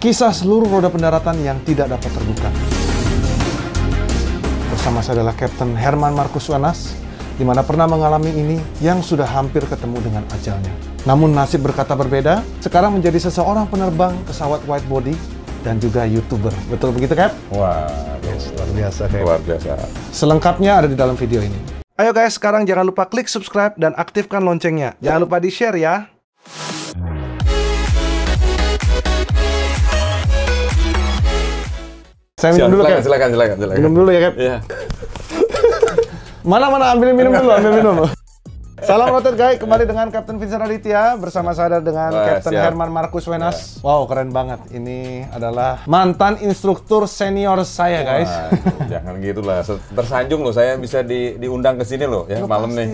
Kisah seluruh roda pendaratan yang tidak dapat terbuka. Bersama saya adalah Kapten Herman Markus Wenas, di mana pernah mengalami ini yang sudah hampir ketemu dengan ajalnya. Namun nasib berkata berbeda, sekarang menjadi seseorang penerbang pesawat widebody dan juga YouTuber. Betul begitu, Cap? Wah, Luar biasa, Cap. luar biasa. Selengkapnya ada di dalam video ini. Ayo guys, sekarang jangan lupa klik subscribe dan aktifkan loncengnya. Jangan lupa di-share ya. Saya minum dulu, Cap. Silakan. Minum dulu ya, Cap. Iya. Mana ambil minum dulu, ambil minum. Salam rotet guys, kembali dengan Kapten Vincent Aditya bersama saya dengan Kapten Herman Markus Wenas. Wow, keren banget. Ini adalah mantan instruktur senior saya, guys. Wah, jangan gitulah. Tersanjung loh saya bisa diundang ke sini loh ya malam nih.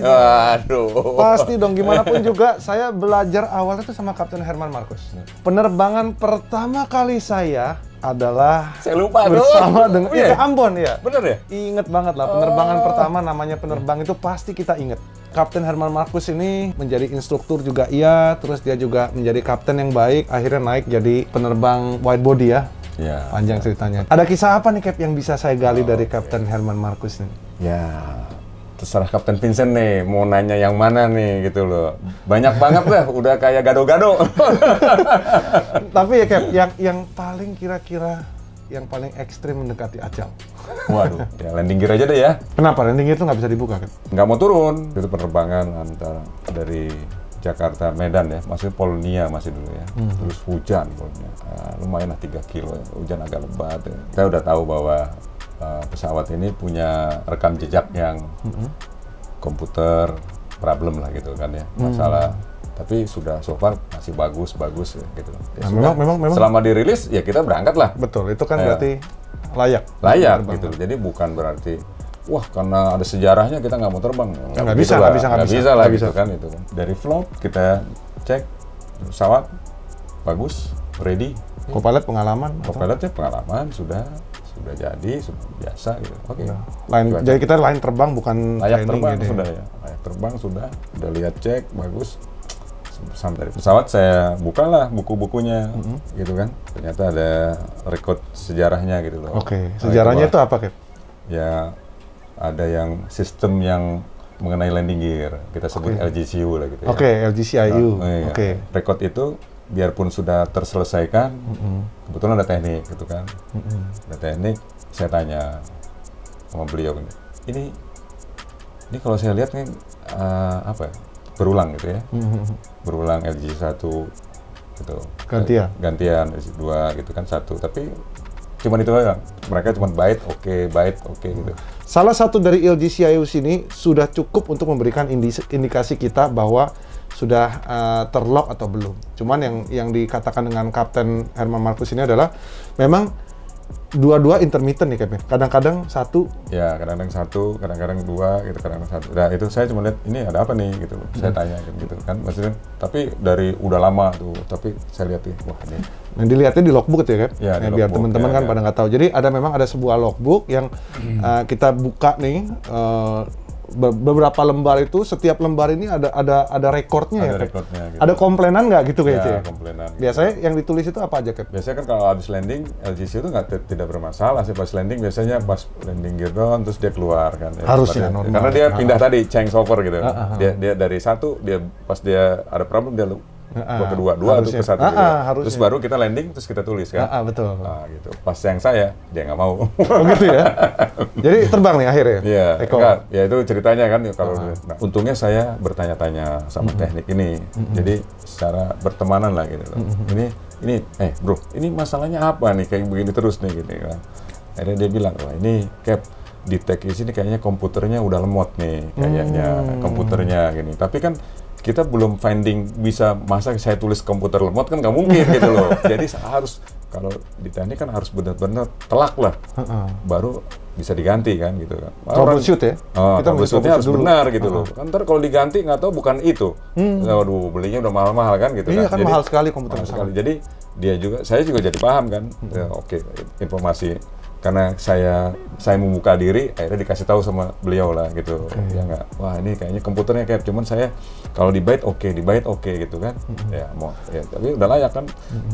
Aduh. Pasti dong, gimana pun juga saya belajar awalnya itu sama Kapten Herman Markus. Penerbangan pertama kali saya adalah Saya lupa bersama dengan iya? ke Ambon ya. Bener ya? Ingat banget lah, penerbangan pertama namanya penerbang itu pasti kita inget. Kapten Herman Markus ini menjadi instruktur juga iya, terus dia juga menjadi kapten yang baik, akhirnya naik jadi penerbang widebody ya. Iya. Panjang ceritanya. Ada kisah apa nih, Cap, yang bisa saya gali dari Kapten Herman Markus ini? Ya, terserah Kapten Vincent nih, mau nanya yang mana nih gitu loh. Banyak banget dah, udah kayak gado-gado. Tapi ya, Cap, yang paling kira-kira yang paling ekstrim mendekati ajal. Waduh, ya landing gear aja deh ya. Kenapa landing gear itu nggak bisa dibuka, Cap? Nggak mau turun. Itu penerbangan antara dari Jakarta Medan ya, masih Polonia masih dulu ya. Terus hujan pokoknya. Lumayan lah 3 kilo ya. Hujan agak lebat ya. Saya udah tahu bahwa pesawat ini punya rekam jejak yang komputer problem lah gitu kan ya. Masalah tapi sudah so far masih bagus ya, gitu. Ya, Nah, memang selama dirilis ya kita berangkat lah. betul, itu kan berarti layak Gitu. Jadi bukan berarti wah karena ada sejarahnya kita nggak mau terbang. Nggak bisa lah gitu kan itu kan. Dari vlog kita cek pesawat bagus, ready. Co-pilot pengalaman. Co-pilotnya pengalaman sudah jadi sudah biasa gitu. Oke. Jadi kita lain terbang bukan layak terbang gitu sudah ya. Layak terbang sudah lihat cek bagus. Sampai dari pesawat saya bukalah buku-bukunya gitu kan. Ternyata ada rekod sejarahnya gitu loh. Oke, sejarahnya itu apa, Cap? Ya ada yang sistem yang mengenai landing gear. Kita sebut LGCU lah gitu ya. Oke, LGCIU. Iya. Oke. Rekod itu biarpun sudah terselesaikan, kebetulan ada teknik gitu kan. Ada teknik, saya tanya sama beliau ini kalau saya lihat nih apa ya? Berulang gitu ya. Berulang LG1 gitu. Gantian LG2 gitu kan satu. Tapi cuman itu aja. Mereka cuman byte oke gitu. Salah satu dari LGCIU sini sudah cukup untuk memberikan indikasi kita bahwa sudah terlock atau belum. Cuman yang dikatakan dengan Kapten Herman Markus ini adalah memang dua-dua intermittent nih, Cap. Kadang-kadang satu. Ya, kadang-kadang satu, kadang-kadang dua, gitu, kadang-kadang satu. Nah, itu saya cuma lihat, ini ada apa nih, gitu. Saya tanya, gitu kan. Maksudnya, tapi dari udah lama tuh, tapi saya lihat, wah ini. Nah, dilihatnya di logbook ya, Cap? Ya, biar teman-teman kan pada nggak tahu. Jadi, memang ada sebuah logbook yang kita buka nih, beberapa lembar itu, setiap lembar ini ada rekornya ya, rekornya, gitu. Ada komplainan nggak gitu kayaknya? Ya, komplainan. Biasanya yang ditulis itu apa aja, Cap? Biasanya kan kalau habis landing, LGC itu tidak bermasalah sih pas landing. Biasanya pas landing gear down, terus dia keluar kan. Ya, harusnya normal. Karena dia pindah tadi, change over gitu. Dia dari satu, pas dia ada problem, dia kedua ke satu gitu. Terus baru kita landing, terus kita tulis kan. Betul. Nah, gitu. Pas yang saya, dia nggak mau. Oh gitu ya? Jadi terbang nih akhirnya? Iya, ya itu ceritanya kan. Kalau untungnya saya bertanya-tanya sama teknik ini. Jadi secara bertemanan lah gitu. Ini bro, ini masalahnya apa nih? Kayak begini terus nih gitu kan. Akhirnya dia bilang, wah ini Cap, di tag di sini kayaknya komputernya udah lemot nih. Kayaknya komputernya gini. Tapi kan kita belum finding bisa masa saya tulis komputer lemot kan nggak mungkin gitu loh. Jadi harus kalau di teknik kan harus benar-benar telak lah, baru bisa diganti kan gitu kan. Troubleshoot ya? Kita troubleshootnya harus benar gitu loh. Ntar kalau diganti nggak tahu bukan itu, waduh belinya udah mahal-mahal kan gitu kan. Iya kan, jadi, mahal sekali komputer sekali. Jadi saya juga jadi paham kan. Oke, informasi karena saya membuka diri, akhirnya dikasih tahu sama beliau lah gitu. Ya nggak, wah ini kayaknya komputernya kayak cuman saya kalau di byte oke gitu kan. Ya mau ya tapi udah layak kan.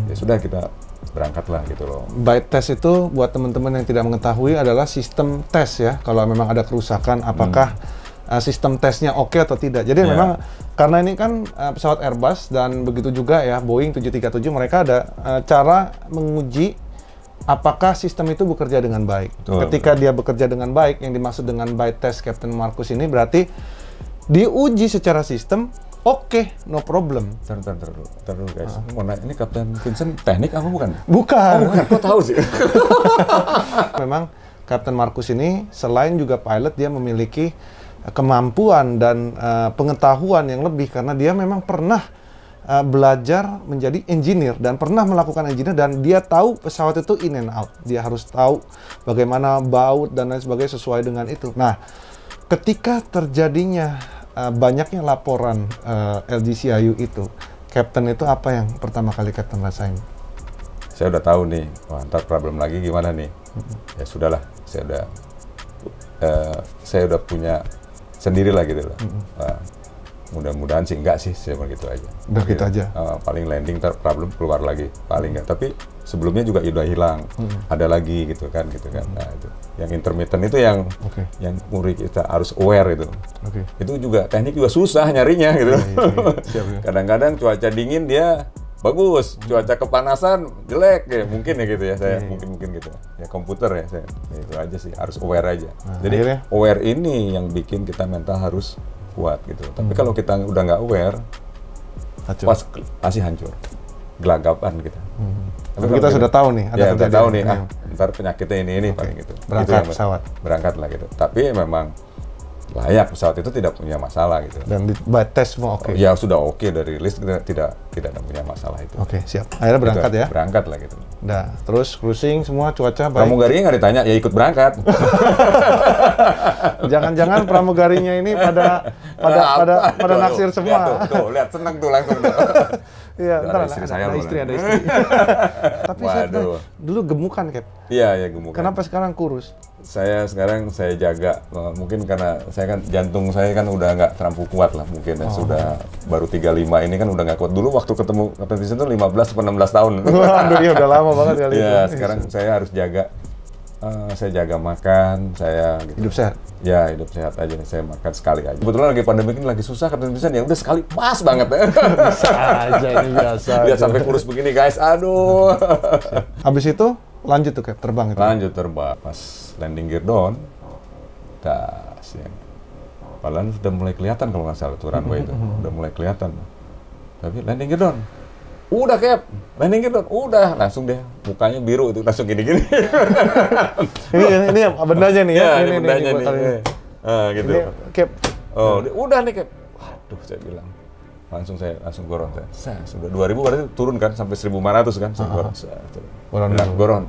Ya sudah kita berangkatlah gitu loh. Byte test itu buat teman-teman yang tidak mengetahui adalah sistem tes ya. Kalau memang ada kerusakan, apakah sistem tesnya oke atau tidak. Jadi memang karena ini kan pesawat Airbus dan begitu juga ya Boeing 737, mereka ada cara menguji apakah sistem itu bekerja dengan baik. Ketika dia bekerja dengan baik, yang dimaksud dengan byte test Captain Marcus ini berarti diuji secara sistem. Oke, no problem. Ntar dulu guys. Mau nanya, ini Kapten Vincent teknik apa bukan? Bukan. Oh, bukan. Kok tahu sih? Memang Kapten Marcus ini selain juga pilot, dia memiliki kemampuan dan pengetahuan yang lebih karena dia memang pernah belajar menjadi engineer dan pernah melakukan engineer dan dia tahu pesawat itu in and out. Dia harus tahu bagaimana baut dan lain sebagainya sesuai dengan itu. Nah, ketika terjadinya banyaknya laporan LGCIU itu, Captain itu apa yang pertama kali Captain rasain? Saya udah tahu nih, wah ntar problem lagi gimana nih? Ya sudahlah, saya udah punya sendiri lah gitu loh. Mudah-mudahan sih enggak sih, saya begitu aja. Udah gitu aja. Paling landing ntar problem keluar lagi, paling enggak. Tapi sebelumnya juga udah hilang, ada lagi gitu kan. Nah itu, yang intermittent itu yang muri kita harus aware itu. Itu juga teknik juga susah nyarinya gitu. Kadang-kadang cuaca dingin dia bagus, cuaca kepanasan jelek ya mungkin ya gitu ya saya mungkin gitu ya komputer ya saya itu aja sih harus aware aja. Jadi aware ini yang bikin kita mental harus kuat gitu. Tapi kalau kita udah nggak aware, pasti hancur, gelagapan kita. Tapi kita sudah tahu nih, ada udah tahu nih, ntar penyakitnya ini paling gitu. Berangkat pesawat. Berangkat lah gitu. Tapi memang layak, pesawat itu tidak punya masalah gitu. Dan di tes semua oke? Ya sudah oke, dari list kita tidak ada punya masalah itu. Oke, siap. Akhirnya berangkat gitu, ya? Berangkat lah gitu. Udah, terus cruising semua cuaca baik? Pramugarinya nggak ditanya, ya ikut berangkat. Jangan-jangan pramugarinya ini pada naksir semua. Tuh, lihat seneng tuh langsung. Iya, ada istri. Ada istri. Tapi saya dulu gemukan, Cap. Iya, gemukan. Kenapa sekarang kurus? Saya jaga, mungkin karena saya kan jantung saya kan udah nggak terlalu kuat lah mungkin ya. Sudah baru 35 ini kan udah nggak kuat. Dulu waktu ketemu Kapten Vincent tuh 15 atau 16 tahun. Waduh, ya udah lama banget kali itu. Iya, sekarang saya harus jaga. Saya jaga makan, saya gitu. Hidup sehat? Ya, hidup sehat aja. Saya makan sekali aja. Kebetulan lagi pandemi ini lagi susah, Kapten Vincent ya udah sekali pas banget. Bisa aja, ini biasa. Dia sampai kurus begini guys, aduh. Habis itu lanjut tuh Cap, terbang itu? Lanjut terbang. Pas landing gear down, padahal sudah mulai kelihatan kalau nggak salah tuh runway itu. Udah mulai kelihatan. Tapi landing gear down. Udah Cap, landing gear down, udah langsung deh mukanya biru itu langsung gini-gini. ini bendanya nih ya, ini bendanya nih. Gitu. Ini, Cap. Oh, udah nih Cap. Waduh, saya bilang. Langsung goron saya. Sudah 2000 berarti turun kan sampai 1500 kan. Saya goron.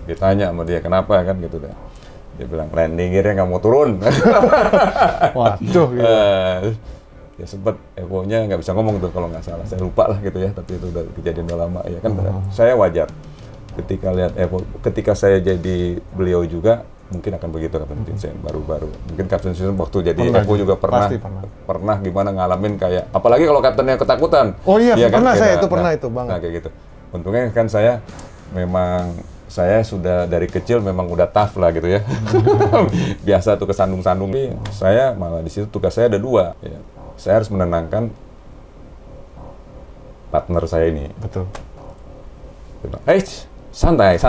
Ditanya sama dia kenapa kan gitu deh. Dia bilang landing gear-nya nggak mau turun. Waduh gitu. Ya sempet Evo-nya nggak bisa ngomong tuh kalau nggak salah, saya lupa lah gitu ya, tapi itu udah kejadian udah lama ya kan. Saya wajar ketika lihat Evo, ketika saya jadi beliau juga mungkin akan begitu Kapten Vincent baru-baru. Mungkin Kapten Vincent waktu jadi Evo juga pernah gimana ngalamin kayak, apalagi kalau kaptennya ketakutan. Oh iya, pernah kan, saya itu pernah itu banget. Nah kayak gitu. Untungnya kan saya sudah dari kecil memang udah tough lah gitu ya. Biasa tuh kesandung-sandung. Saya malah di situ tugas saya ada 2. Ya. Saya harus menenangkan partner saya ini. Betul. Santai. Ya,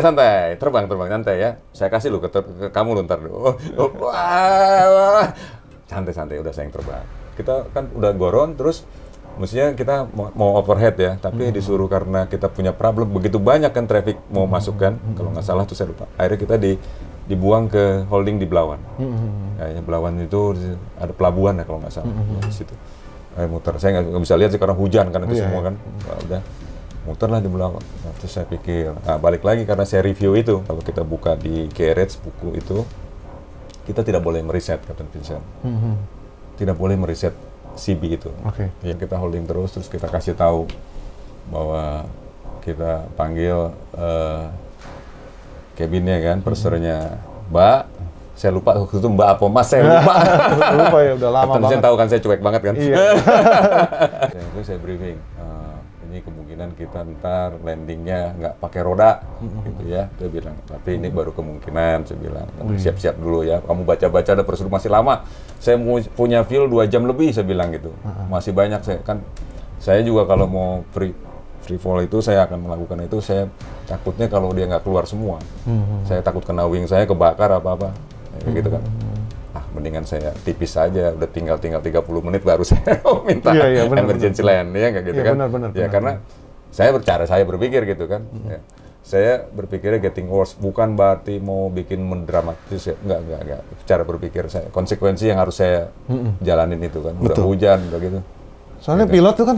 santai. Terbang santai ya. Saya kasih lu ke kamu lu ntar. Santai. Udah saya yang terbang. Kita kan udah goron terus. Mestinya kita mau overhead ya, tapi disuruh karena kita punya problem begitu banyak kan traffic mau masuk kan, kalau nggak salah tuh saya lupa. Akhirnya kita dibuang ke holding di Belawan. Kayaknya Belawan itu ada pelabuhan ya kalau nggak salah di situ. Muter, saya nggak bisa lihat sih karena hujan kan itu semua kan. Nah, udah muterlah di Belawan. Nah, terus saya pikir, balik lagi karena saya review itu, kalau kita buka di Garage buku itu, kita tidak boleh mereset Kapten Vincent. Tidak boleh mereset CB itu. Yang kita holding terus kita kasih tahu bahwa kita panggil cabinnya kan, pursernya Mbak, saya lupa waktu itu Mbak apa Mas, saya lupa. Lupa ya, udah lama banget. Saya tahu kan saya cuek banget kan. Iya. Saya briefing, ini ini kemungkinan kita ntar landingnya nggak pakai roda, gitu ya. Dia bilang, tapi ini baru kemungkinan, saya bilang, siap-siap dulu ya. Kamu baca-baca, ada prosedur masih lama. Saya punya fuel 2 jam lebih, saya bilang gitu. Masih banyak, saya juga kalau mau free fall itu, saya akan melakukan itu, saya takutnya kalau dia nggak keluar semua. Saya takut kena wing saya, kebakar apa-apa, gitu kan. Mendingan saya tipis saja, udah tinggal 30 menit baru saya minta emergency land, ya kayak gitu kan. Ya karena saya berpikir gitu kan. Ya. Saya berpikirnya getting worse, bukan berarti mau bikin mendramatis ya. Enggak. Cara berpikir saya, konsekuensi yang harus saya jalanin itu kan. Udah hujan, udah gitu. Soalnya pilot itu kan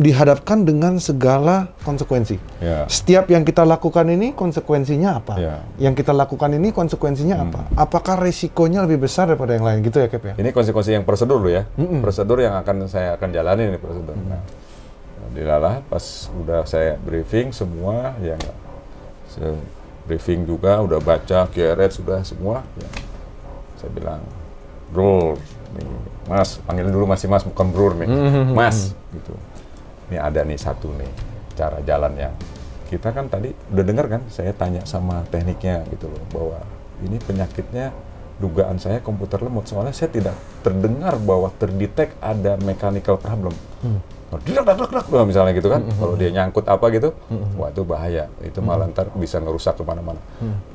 dihadapkan dengan segala konsekuensi. Ya. Setiap yang kita lakukan ini konsekuensinya apa? Ya. Yang kita lakukan ini konsekuensinya apa? Apakah resikonya lebih besar daripada yang lain gitu ya, Cap ya? Ini konsekuensi yang prosedur dulu ya. Prosedur yang saya akan jalani ini prosedur. Nah, dilalah pas udah saya briefing semua, ya briefing juga udah baca QRS sudah semua. Ya. Saya bilang, bro, nih, Mas, panggilin dulu masih Mas, bukan Bro nih, Mas, gitu. Ini ada nih satu nih cara jalannya. Kita kan tadi udah dengar kan, saya tanya sama tekniknya gitu loh, bahwa ini penyakitnya dugaan saya komputer lemot, soalnya saya tidak terdengar bahwa terdetek ada mechanical problem. Misalnya gitu kan, kalau dia nyangkut apa gitu, wah itu bahaya, itu malah ntar bisa ngerusak kemana-mana.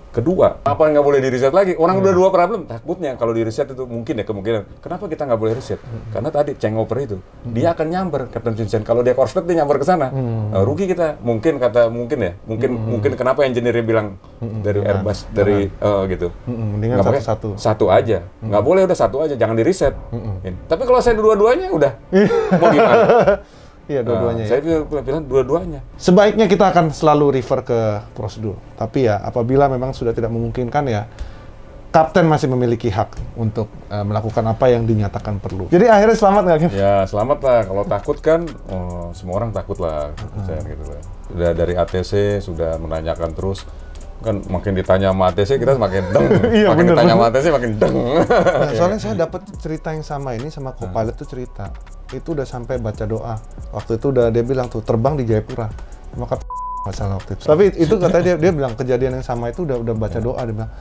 Kedua, apa nggak boleh di-reset lagi? Orang udah 2 problem, takutnya kalau di-reset itu mungkin ya kemungkinan. Kenapa kita nggak boleh reset? Karena tadi changeover itu, dia akan nyamber, Captain Vincent. Kalau dia korslet, dia nyamber ke sana. Rugi kita. Mungkin kenapa engineer-nya bilang dari Airbus, dari gitu. Mendingan satu aja. Nggak boleh udah satu aja, jangan di-reset. Tapi kalau saya dua-duanya udah, mau gimana? Iya, dua-duanya. Saya bilang dua-duanya. Sebaiknya kita akan selalu refer ke prosedur. Tapi ya, apabila memang sudah tidak memungkinkan ya, kapten masih memiliki hak untuk melakukan apa yang dinyatakan perlu. Jadi akhirnya selamat nggak, Kim? Ya, selamat lah. Kalau takut kan, semua orang takut lah. Gitu lah. Udah dari ATC sudah menanyakan terus. Kan makin ditanya sama ATC, kita semakin deng. Makin ditanya sama ATC, makin deng. Nah, soalnya saya dapat cerita yang sama ini sama co-pilot tuh cerita. Itu udah sampai baca doa. Waktu itu udah dia bilang tuh terbang di Jayapura. Maka masalah waktu itu. Tapi itu katanya dia bilang kejadian yang sama itu udah baca doa, dia bilang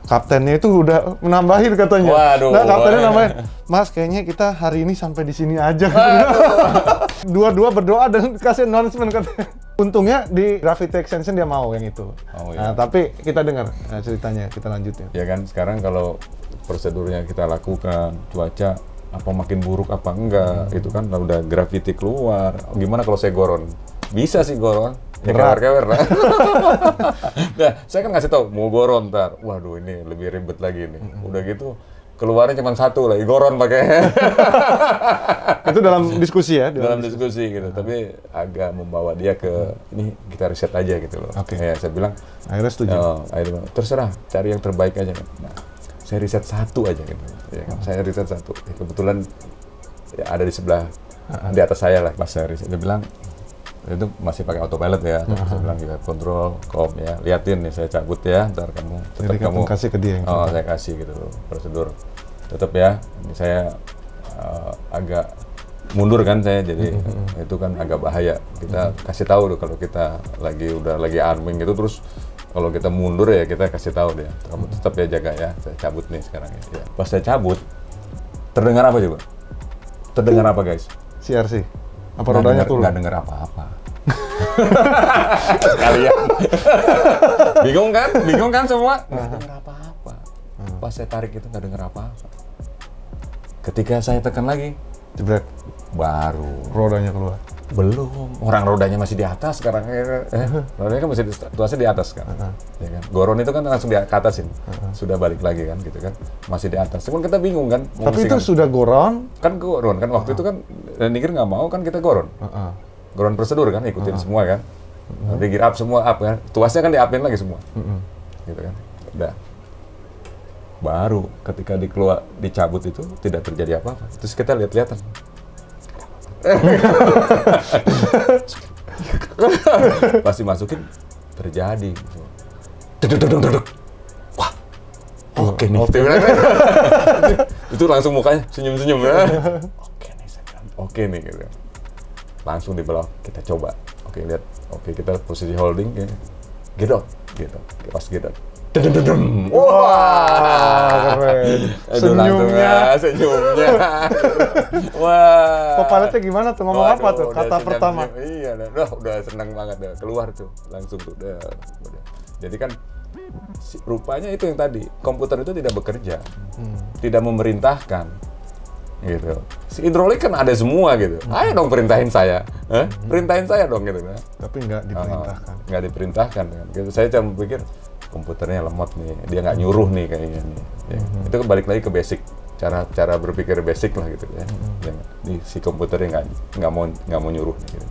kaptennya itu udah menambahin katanya. Waduh. Nah, kaptennya nambahin, Mas kayaknya kita hari ini sampai di sini aja. Dua-dua berdoa dan kasih announcement katanya. Untungnya di gravity extension dia mau yang itu. Nah, tapi kita dengar ceritanya, kita lanjutin. Ya kan, sekarang kalau prosedurnya kita lakukan, cuaca apa makin buruk apa enggak, itu kan udah gravity keluar. Gimana kalau saya goron? Bisa sih goron. Ya kewer-kewer lah. Nah, saya kan ngasih tahu mau goron ntar. Waduh, ini lebih ribet lagi nih. Udah gitu keluarnya cuma satu lagi, goron pakai. Itu dalam diskusi ya? Dalam diskusi gitu. Tapi agak membawa dia ke ini kita riset aja gitu loh. Ya, saya bilang akhirnya setuju. Akhirnya terserah, cari yang terbaik aja. Nah, saya riset satu aja gitu. Ya kan? Saya riset satu. Ya, kebetulan ya, ada di sebelah di atas saya lah. Pas saya riset, dia bilang itu masih pakai autopilot ya. Saya bilang ya kontrol, ya liatin nih saya cabut ya. Ntar kamu tetap kamu kasih ke dia. Saya kasih gitu loh, prosedur. Tetap ya. Ini saya agak mundur kan saya, jadi itu kan agak bahaya. Kita kasih tahu tuh kalau kita lagi arming gitu, terus kalau kita mundur ya kita kasih tahu dia, kamu tetap ya jaga ya, saya cabut nih sekarang ya. Pas saya cabut, terdengar apa coba? Terdengar apa guys? CRC. Apa rodanya turun? Nggak dengar apa-apa. Sekalian. Bingung kan semua? Nggak dengar apa-apa. Pas saya tarik itu nggak dengar apa-apa. Ketika saya tekan lagi, jebret, baru rodanya keluar. Belum, orang rodanya masih di atas sekarang. Rodanya kan masih situasinya di atas kan. Ya kan? Goron itu kan langsung di atasin. Sudah balik lagi kan gitu kan. Masih di atas. Cuman kita bingung kan. Tapi itu sudah goron? Kan goron kan waktu itu kan Nigir nggak mau kan kita goron. Goron prosedur kan, ikutin semua kan. Nanti gear up semua up kan. Tuasnya kan di-upin lagi semua. Gitu kan. Udah. Baru ketika dicabut itu tidak terjadi apa-apa. Terus kita lihat-lihatan. Pasti masukin terjadi. Wah, oke nih. Itu langsung mukanya senyum-senyum ya. Oke nih, saya bilang, oke nih gitu. Langsung di belakang kita coba. Oke, lihat. Oke, kita posisi holding ya. Gedot. Pas gedot. Wah, keren. Senyumnya. Wah. Co-pilotnya gimana tuh? Ngomong apa tuh? Kata pertama. Iya, udah senang banget dah. Keluar tuh, langsung tuh. Udah. Jadi kan rupanya itu yang tadi, komputer itu tidak bekerja, tidak memerintahkan, gitu. Si hidrolik kan ada semua gitu. Ayo dong perintahin saya, perintahin saya dong gitu. Tapi nggak diperintahkan. Nggak diperintahkan. Gitu. Saya cuma pikir komputernya lemot nih, dia nggak nyuruh nih kayaknya nih. Ya. Itu balik lagi ke basic, cara berpikir basic lah gitu ya. Si komputernya nggak mau nyuruh nih, gitu.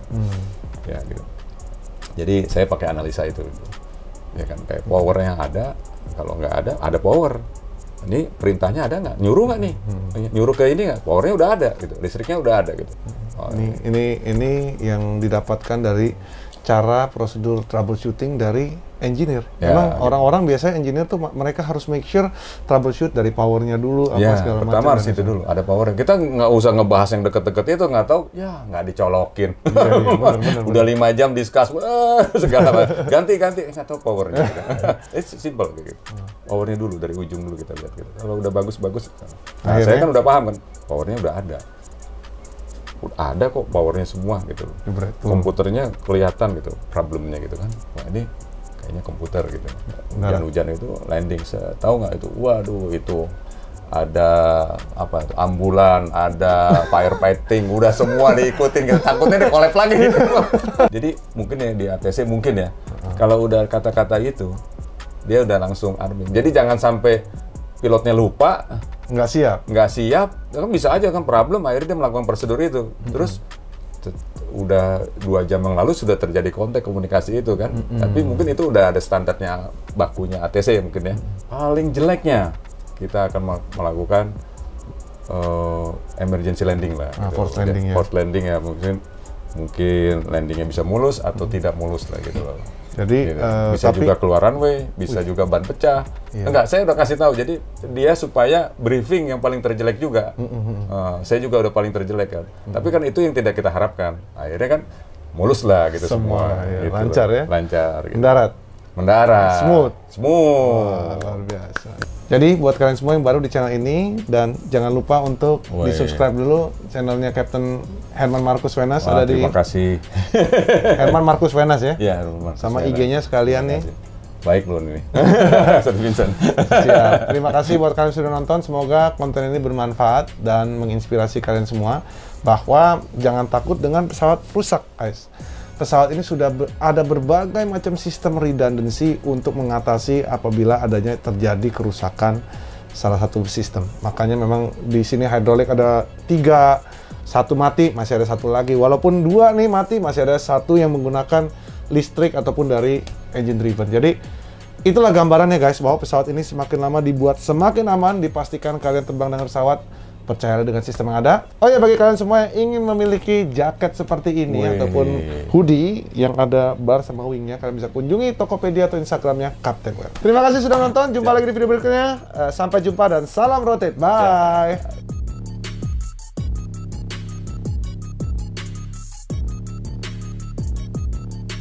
Ya gitu. Jadi saya pakai analisa itu. Ya kan, kayak powernya ada, kalau nggak ada power. Ini perintahnya ada nggak? Nyuruh nggak nih? Nyuruh ke ini nggak? Powernya udah ada, gitu. Listriknya udah ada, gitu. Ini yang didapatkan dari cara prosedur troubleshooting dari engineer. Ya, Memang orang-orang biasanya engineer tuh mereka harus make sure troubleshoot dari powernya dulu apa segala macam. Pertama harus itu dulu, ada powernya. Kita nggak usah ngebahas yang deket-deket itu, nggak tahu, ya nggak dicolokin. Bener. Udah 5 jam discuss, segala macam. Ganti, nggak tahu powernya. It's simple gitu. Powernya dulu, dari ujung dulu kita lihat. Gitu. Kalau udah bagus. Nah, saya kan udah paham kan, powernya udah ada. Ada kok powernya semua gitu. Komputernya kelihatan gitu, problemnya gitu kan. Wah ini kayaknya komputer gitu. Hujan-hujan itu landing, tahu nggak itu? Waduh itu ada apa itu? Ambulan, ada firefighting, udah semua diikutin gitu. Takutnya di-collab lagi gitu. Jadi mungkin ya di ATC mungkin ya, kalau udah kata-kata itu dia udah langsung arming. Jadi jangan sampai pilotnya lupa, nggak siap, kan bisa aja kan problem, akhirnya dia melakukan prosedur itu, terus udah 2 jam yang lalu sudah terjadi kontak komunikasi itu kan, tapi mungkin itu udah ada standarnya bakunya ATC mungkin ya. Paling jeleknya kita akan melakukan emergency landing lah, gitu. Forced landing ya, mungkin landingnya bisa mulus atau tidak mulus lah gitu loh. Jadi bisa juga keluar runway, bisa juga ban pecah. Enggak, saya udah kasih tahu. Jadi dia supaya briefing yang paling terjelek juga. Saya juga udah paling terjelek kan. Tapi kan itu yang tidak kita harapkan. Akhirnya kan mulus lah gitu semua. Ya. Gitu lancar ya. Lancar. Gitu. Mendarat. Smooth. Wah, luar biasa. Jadi buat kalian semua yang baru di channel ini, dan jangan lupa untuk di-subscribe dulu channelnya Kapten Herman Marcus Wenas. Ada terima kasih. Herman Marcus Wenas ya? Iya, sama IG-nya sekalian nih. Baik loh ini. Sir Vincent. Siap. Terima kasih buat kalian yang sudah nonton. Semoga konten ini bermanfaat dan menginspirasi kalian semua. Bahwa jangan takut dengan pesawat rusak, guys. Pesawat ini sudah ada berbagai macam sistem redundancy untuk mengatasi apabila adanya terjadi kerusakan salah satu sistem. Makanya memang di sini hidrolik ada 3, 1 mati, masih ada 1 lagi. Walaupun 2 nih mati, masih ada 1 yang menggunakan listrik ataupun dari engine driven. Jadi itulah gambarannya guys, bahwa pesawat ini semakin lama dibuat semakin aman. Dipastikan kalian terbang dengan pesawat, percayalah dengan sistem yang ada. Oh ya, bagi kalian semua yang ingin memiliki jaket seperti ini ataupun hoodie yang ada bar sama wingnya, kalian bisa kunjungi Tokopedia atau Instagramnya Kapten Wear. Terima kasih sudah nonton. Jumpa lagi di video berikutnya. Sampai jumpa dan salam rotate. Bye.